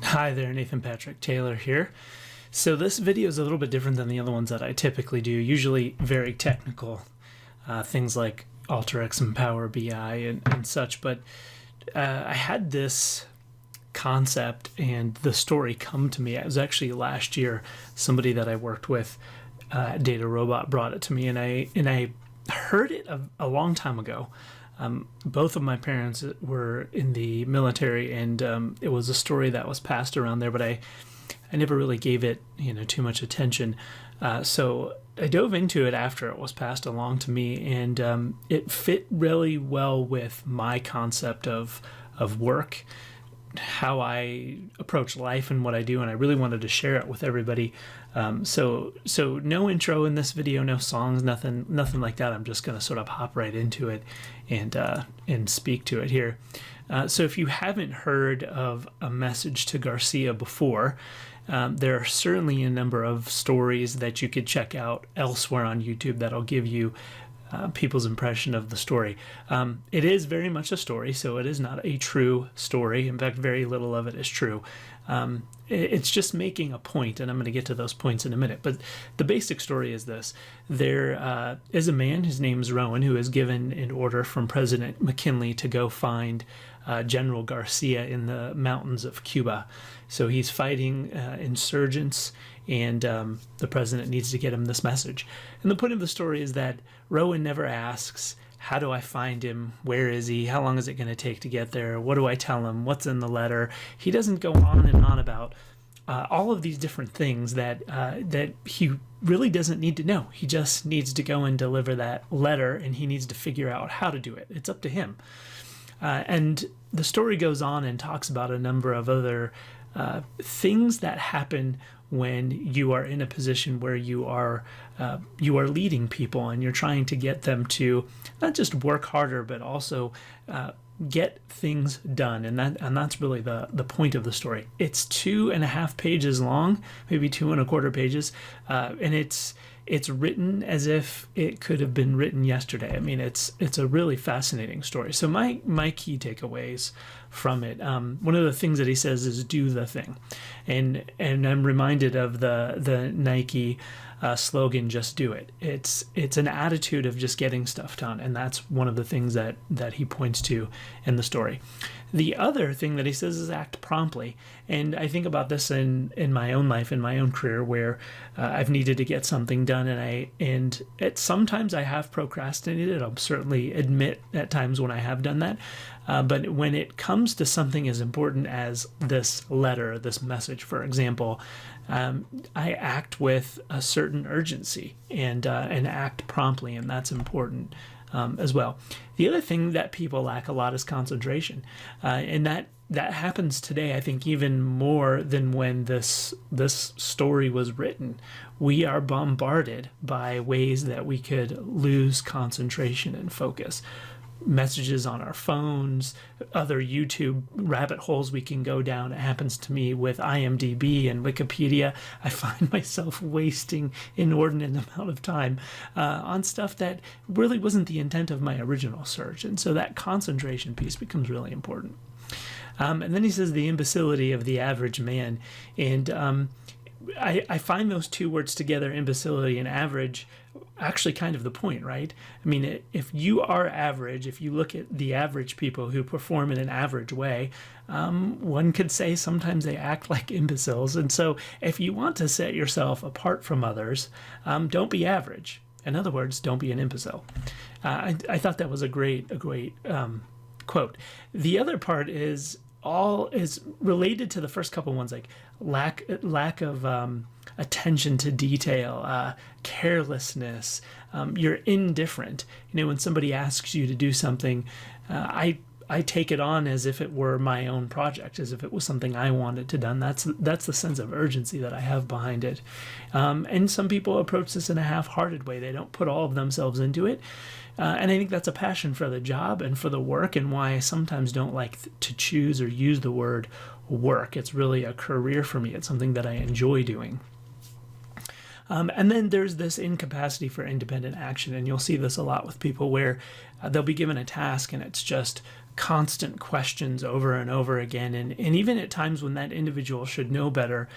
Hi there, Nathan Patrick Taylor here. So this video is a little bit different than the other ones that I typically do, usually very technical, things like AlterX and Power BI and such, but I had this concept and the story come to me. It was actually last year, somebody that I worked with at Data Robot brought it to me, and I heard it a long time ago. Both of my parents were in the military, and it was a story that was passed around there, but I never really gave it too much attention. So I dove into it after it was passed along to me, and it fit really well with my concept of work, how I approach life and what I do, and I really wanted to share it with everybody. So no intro in this video, no songs, nothing like that. I'm just going to sort of hop right into it and speak to it here. So if you haven't heard of A Message to Garcia before, there are certainly a number of stories that you could check out elsewhere on YouTube that'll give you people's impression of the story. It is very much a story, so it is not a true story. In fact, very little of it is true. It's just making a point, and I'm going to get to those points in a minute. But the basic story is this. There is a man, his name's Rowan, who is given an order from President McKinley to go find General Garcia in the mountains of Cuba. So he's fighting insurgents, and the president needs to get him this message. And the point of the story is that Rowan never asks, how do I find him? Where is he? How long is it going to take to get there? What do I tell him? What's in the letter? He doesn't go on and on about all of these different things that he really doesn't need to know. He just needs to go and deliver that letter, and he needs to figure out how to do it. It's up to him. And the story goes on and talks about a number of other things that happen when you are in a position where you are leading people and you're trying to get them to not just work harder, but also get things done. And that's really the point of the story. It's 2.5 pages long, maybe 2.25 pages, and it's written as if it could have been written yesterday. I mean, it's a really fascinating story. So my key takeaways from it, one of the things that he says is do the thing, and I'm reminded of the Nike slogan, just do it. It's an attitude of just getting stuff done, and that's one of the things that he points to in the story. The other thing that he says is act promptly, and I think about this in my own life, in my own career, where I've needed to get something done, and sometimes I have procrastinated. I'll certainly admit at times when I have done that, but when it comes to something as important as this letter, this message, for example, I act with a certain urgency and act promptly, and that's important as well. The other thing that people lack a lot is concentration, and that happens today, I think, even more than when this story was written. We are bombarded by ways that we could lose concentration and focus. Messages on our phones, other YouTube rabbit holes we can go down. It happens to me with IMDb and Wikipedia. I find myself wasting inordinate amount of time on stuff that really wasn't the intent of my original search. And so that concentration piece becomes really important. And then he says the imbecility of the average man. And I find those two words together, imbecility and average, actually kind of the point, right? I mean, if you are average, if you look at the average people who perform in an average way, one could say sometimes they act like imbeciles. And so if you want to set yourself apart from others, don't be average. In other words, don't be an imbecile. I thought that was a great quote. The other part is related to the first couple ones, like lack of attention to detail, carelessness. You're indifferent. When somebody asks you to do something, I take it on as if it were my own project, as if it was something I wanted to done. That's the sense of urgency that I have behind it. And some people approach this in a half-hearted way. They don't put all of themselves into it. And I think that's a passion for the job and for the work, and why I sometimes don't like to choose or use the word work. It's really a career for me. It's something that I enjoy doing. And then there's this incapacity for independent action, and you'll see this a lot with people where they'll be given a task and it's just constant questions over and over again. And even at times when that individual should know better,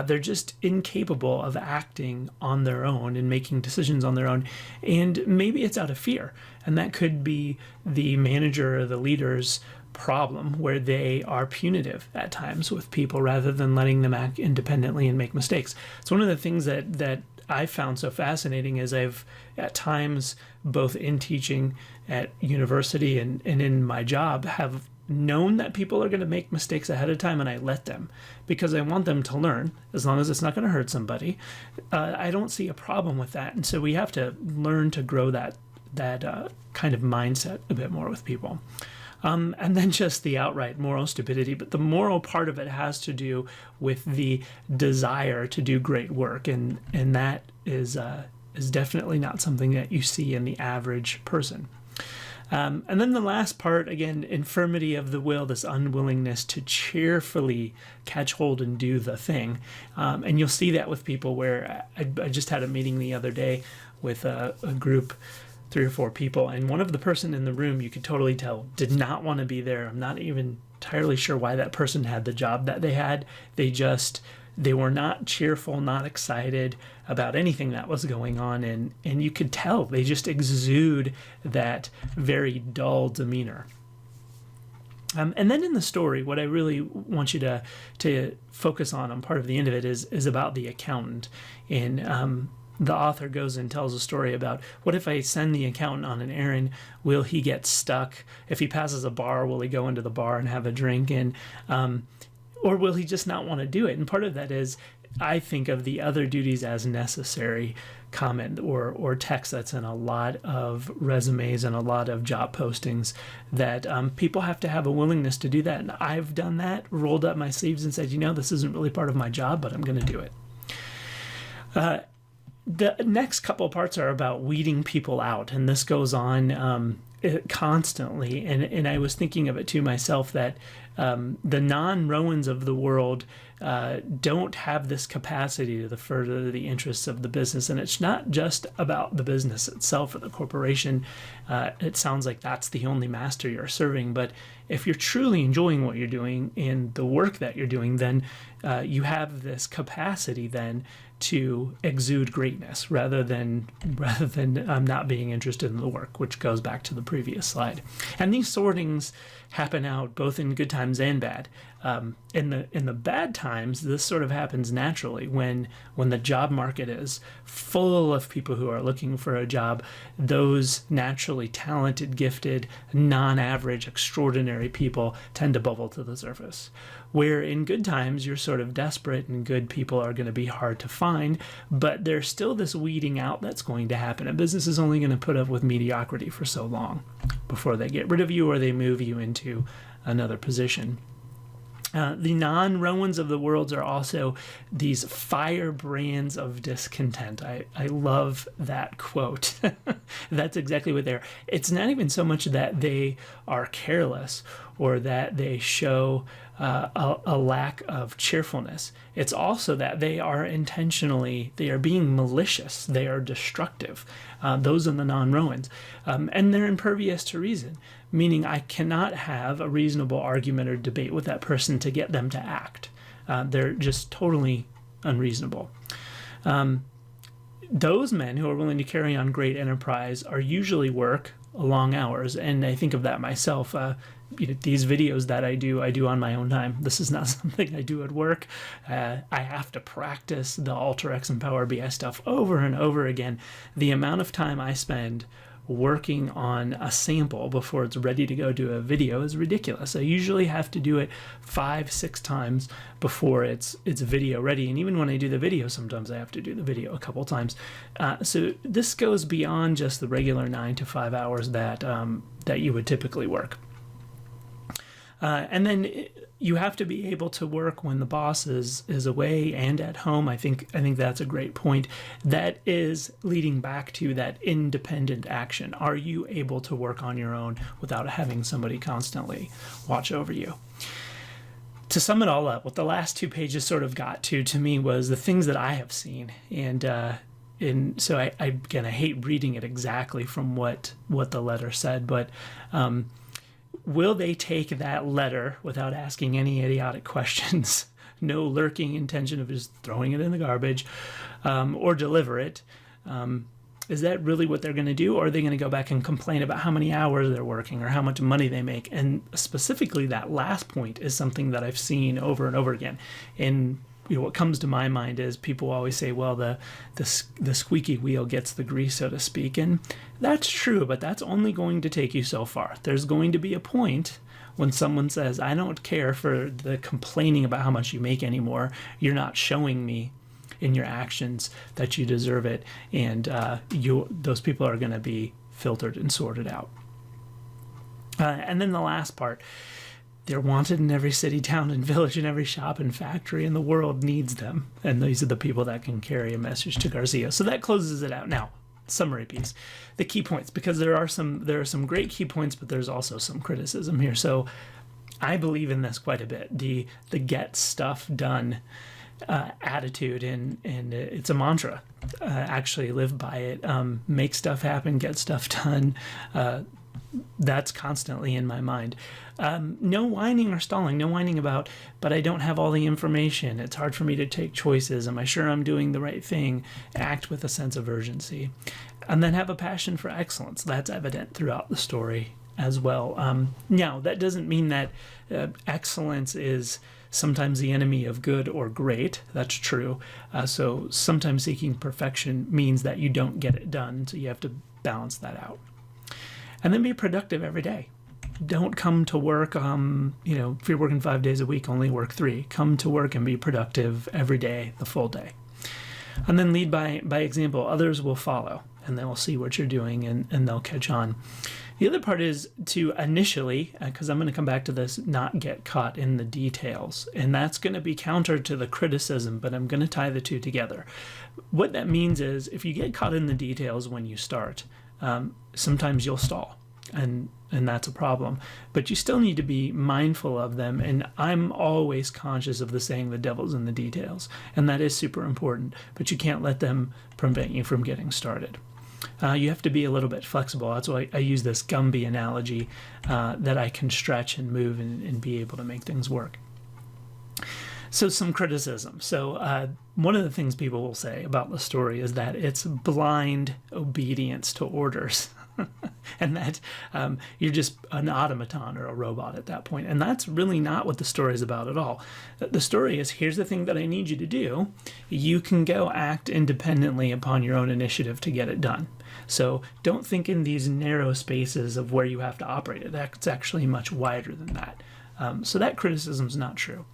they're just incapable of acting on their own and making decisions on their own. And maybe it's out of fear. And that could be the manager or the leader's problem, where they are punitive at times with people rather than letting them act independently and make mistakes. It's one of the things that I found so fascinating is I've at times, both in teaching at university and in my job, have known that people are going to make mistakes ahead of time, and I let them because I want them to learn as long as it's not going to hurt somebody. I don't see a problem with that. And so we have to learn to grow that kind of mindset a bit more with people. And then just the outright moral stupidity. But the moral part of it has to do with the desire to do great work. And that is definitely not something that you see in the average person. And then the last part, again, infirmity of the will, this unwillingness to cheerfully catch hold and do the thing. And you'll see that with people where I just had a meeting the other day with a group, 3 or 4 people, and one of the person in the room, you could totally tell, did not want to be there. I'm not even entirely sure why that person had the job that they had. They were not cheerful, not excited about anything that was going on, and you could tell they just exude that very dull demeanor. And then in the story, what I really want you to focus on part of the end of it is about the accountant. And the author goes and tells a story about, what if I send the accountant on an errand? Will he get stuck? If he passes a bar, will he go into the bar and have a drink? And or will he just not want to do it? And part of that is, I think of the other duties as necessary comment or text that's in a lot of resumes and a lot of job postings, that people have to have a willingness to do that. And I've done that, rolled up my sleeves and said, this isn't really part of my job, but I'm going to do it. The next couple of parts are about weeding people out, and this goes on constantly. And I was thinking of it to myself that the non-Rowans of the world don't have this capacity to further the interests of the business. And it's not just about the business itself or the corporation. It sounds like that's the only master you're serving. But if you're truly enjoying what you're doing and the work that you're doing, then you have this capacity then to exude greatness rather than not being interested in the work, which goes back to the previous slide. And these sortings happen out both in good times and bad. In the bad times, this sort of happens naturally when the job market is full of people who are looking for a job. Those naturally talented, gifted, non-average, extraordinary people tend to bubble to the surface. Where in good times, you're sort of desperate and good people are going to be hard to find, but there's still this weeding out that's going to happen. A business is only going to put up with mediocrity for so long before they get rid of you or they move you into another position. The non-Rowans of the world are also these firebrands of discontent. I love that quote. That's exactly what they are. It's not even so much that they are careless or that they show a lack of cheerfulness. It's also that they are being malicious. They are destructive. Those are the non-Rowans. And they're impervious to reason, meaning I cannot have a reasonable argument or debate with that person to get them to act. They're just totally unreasonable. Those men who are willing to carry on great enterprise are usually work long hours, and I think of that myself. These videos that I do on my own time. This is not something I do at work. I have to practice the UltraX and Power BI stuff over and over again. The amount of time I spend working on a sample before it's ready to go do a video is ridiculous. I usually have to do it 5-6 times before it's video ready, and even when I do the video, sometimes I have to do the video a couple times. So this goes beyond just the regular 9 to 5 hours that you would typically work. And then you have to be able to work when the boss is away and at home. I think that's a great point. That is leading back to that independent action. Are you able to work on your own without having somebody constantly watch over you? To sum it all up, what the last 2 pages sort of got to me was the things that I have seen. And so I hate reading it exactly from what the letter said, but will they take that letter without asking any idiotic questions? No lurking intention of just throwing it in the garbage, or deliver it. Is that really what they're going to do? Or are they going to go back and complain about how many hours they're working or how much money they make? And specifically, that last point is something that I've seen over and over again. And what comes to my mind is people always say, well, the squeaky wheel gets the grease, so to speak. And that's true, but that's only going to take you so far. There's going to be a point when someone says, I don't care for the complaining about how much you make anymore. You're not showing me in your actions that you deserve it, and those people are going to be filtered and sorted out. And then the last part, they're wanted in every city, town, and village, and every shop and factory, and the world needs them. And these are the people that can carry a message to Garcia. So that closes it out. Now, summary piece, the key points, because there are some great key points, but there's also some criticism here. So I believe in this quite a bit. The get stuff done attitude, and it's a mantra. Actually live by it. Make stuff happen, get stuff done. That's constantly in my mind. No whining or stalling. No whining about, but I don't have all the information. It's hard for me to take choices. Am I sure I'm doing the right thing? Act with a sense of urgency. And then have a passion for excellence. That's evident throughout the story as well. Now, that doesn't mean that excellence is sometimes the enemy of good or great. That's true. So sometimes seeking perfection means that you don't get it done. So you have to balance that out. And then be productive every day. Don't come to work, if you're working 5 days a week, only work 3. Come to work and be productive every day, the full day. And then lead by example. Others will follow, and they will see what you're doing, and they'll catch on. The other part is to initially, because I'm going to come back to this, not get caught in the details. And that's going to be counter to the criticism, but I'm going to tie the two together. What that means is if you get caught in the details when you start, sometimes you'll stall, and that's a problem. But you still need to be mindful of them, and I'm always conscious of the saying, the devil's in the details, and that is super important, but you can't let them prevent you from getting started. You have to be a little bit flexible. That's why I use this Gumby analogy, that I can stretch and move and be able to make things work. So some criticism. So one of the things people will say about the story is that it's blind obedience to orders. And that you're just an automaton or a robot at that point. And that's really not what the story is about at all. The story is, here's the thing that I need you to do. You can go act independently upon your own initiative to get it done. So don't think in these narrow spaces of where you have to operate it. That's actually much wider than that. So that criticism is not true.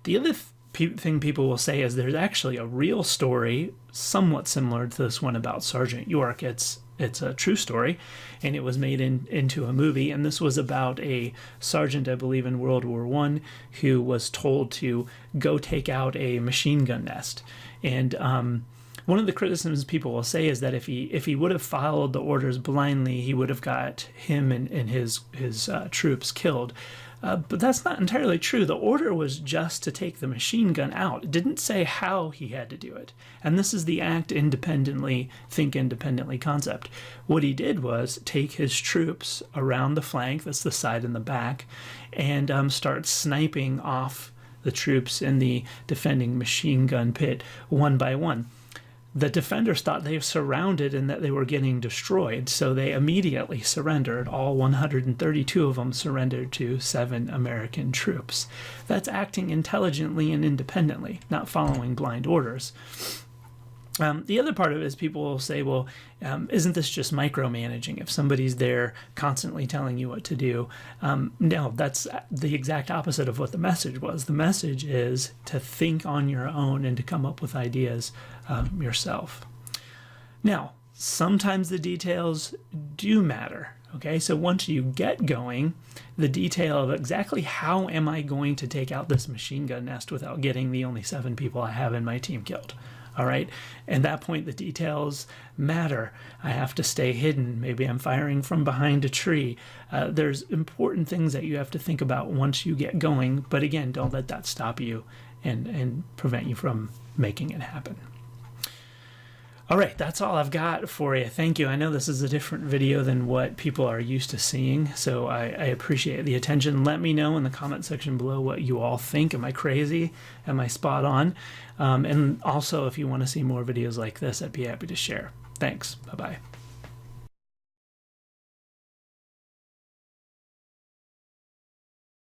The other thing people will say is there's actually a real story somewhat similar to this one about Sergeant York. It's a true story, and it was made into a movie. And this was about a sergeant, I believe, in World War I, who was told to go take out a machine gun nest. And one of the criticisms people will say is that if he would have followed the orders blindly, he would have got him and his troops killed. But that's not entirely true. The order was just to take the machine gun out. It didn't say how he had to do it. And this is the act independently, think independently concept. What he did was take his troops around the flank, that's the side and the back, and start sniping off the troops in the defending machine gun pit one by one. The defenders thought they were surrounded and that they were getting destroyed, so they immediately surrendered. All 132 of them surrendered to 7 American troops. That's acting intelligently and independently, not following blind orders. The other part of it is people will say, well, isn't this just micromanaging? If somebody's there constantly telling you what to do. No, that's the exact opposite of what the message was. The message is to think on your own and to come up with ideas yourself. Now, sometimes the details do matter. Okay, so once you get going, the detail of exactly how am I going to take out this machine gun nest without getting the only 7 people I have in my team killed. All right. At that point, the details matter. I have to stay hidden. Maybe I'm firing from behind a tree. There's important things that you have to think about once you get going. But again, don't let that stop you and prevent you from making it happen. All right, that's all I've got for you. Thank you. I know this is a different video than what people are used to seeing, so I appreciate the attention. Let me know in the comment section below what you all think. Am I crazy? Am I spot on? And also, if you want to see more videos like this, I'd be happy to share. Thanks. Bye-bye.